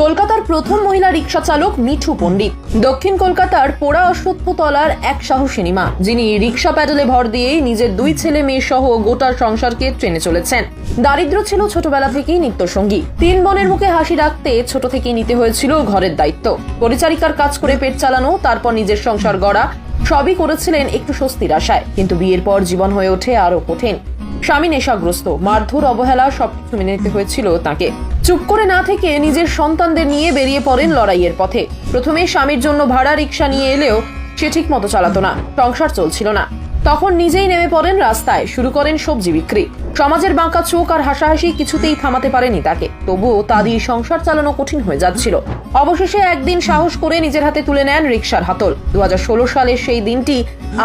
কলকাতার প্রথম মহিলা রিকশা চালক মিঠু পণ্ডিত দক্ষিণ কলকাতার পোড়া অশ্বত্থতলার এক সাহসিনী মা, যিনি রিকশা প্যাডেলে ভর দিয়েই নিজের 2 ছেলে মেয়ে সহ গোটা সংসারকে ট্রেনে চলেছেন। দারিদ্র ছিল ছোটবেলা থেকেই নিত্যসঙ্গী। 3 বোনের মুখে হাসি রাখতে ছোট থেকেই নিতে হয়েছিল ঘরের দায়িত্ব, পরিচারিকার কাজ করে পেট চালানো, তারপর নিজের সংসার গড়া। সবই করেছিলেন একটু স্বস্তির আশায়, কিন্তু বিয়ের পর জীবন হয়ে ওঠে আরো কঠিন। স্বামী নেশাগ্রস্ত, মারধর, অবহেলা সবকিছু মেনে নিতে হয়েছিল তাকে। চুপ করে না থেকে নিজের সন্তানদের নিয়ে বেরিয়ে পড়েন লড়াইয়ের পথে। প্রথমে স্বামীর জন্য ভাড়া রিকশা নিয়ে এলেও সে ঠিক মতো চালাতো না, সংসার চলছিল না। তখন নিজেই নেমে পড়েন রাস্তায়, শুরু করেন সবজি বিক্রি। সমাজের বাঁকা চোখ আর হাসাহাসি কিছুতেই থামাতে পারেনি তাকে। তবুও তা দিয়ে সংসার চালানো কঠিন হয়ে যাচ্ছিল। অবশেষে একদিন সাহস করে নিজের হাতে তুলে নেন রিকশার হাতল। 2016 সালের সেই দিনটি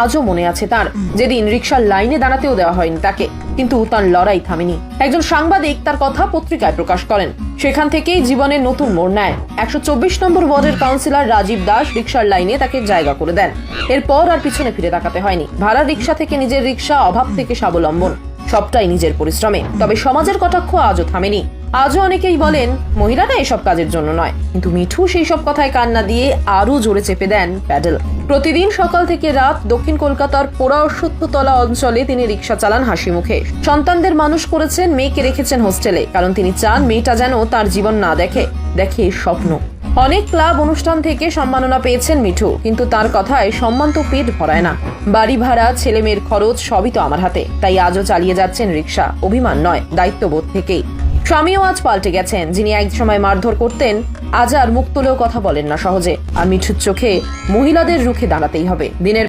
আজও মনে আছে তার, যেদিন রিকশার লাইনে দাঁড়াতেও দেওয়া হয়নি তাকে। কিন্তু তার লড়াই থামেনি। একজন সাংবাদিক তার কথা পত্রিকায় প্রকাশ করেন। সেখান থেকেই জীবনের নতুন মোড় নেয়। 124 নম্বর ওয়ার্ডের কাউন্সিলর রাজীব দাস রিকশার লাইনে তাকে জায়গা করে দেন। এরপর আর পিছনে ফিরে তাকাতে হয়নি। ভাড়া রিকশা থেকে নিজের রিকশা, অভাব থেকে স্বাবলম্বন, সবটাই নিজের পরিশ্রমে। তবে সমাজের কটাক্ষ আজও থামেনি। আজও অনেকেই বলেন মহিলারা এসব কাজের জন্য নয়, কিন্তু মিঠু সেই সব কথায় কান্না দিয়ে আরো জোরে চেপে দেন প্যাডেল। প্রতিদিন সকাল থেকে রাত দক্ষিণ কলকাতার পোড়া অশ্বত্থতলা অঞ্চলে তিনি রিকশা চালান হাসি মুখে। সন্তানদের মানুষ করেছেন, মেয়েকে রেখেছেন হোস্টেলে, কারণ তিনি চান মেয়েটা যেন তার জীবন না দেখে স্বপ্ন। অনেক ক্লাব অনুষ্ঠান থেকে সম্মাননা পেয়েছেন মিঠু, কিন্তু তার কথায় সম্মান তো পেট ভরায় না। বাড়ি ভাড়া, ছেলে মেয়ের খরচ সবই তো আমার হাতে, তাই আজও চালিয়ে যাচ্ছেন রিকশা। অভিমান নয়, দায়িত্ববোধ থেকেই। স্বামীও আজ পাল্টে গেছেন। যিনি এক সময় মারধর করতেন, আজ আর মুখ তুলেও কথা বলেন না সহজে। আর মিঠুর চোখে মহিলাদের রুখে দাঁড়াতেই হবে। দিনের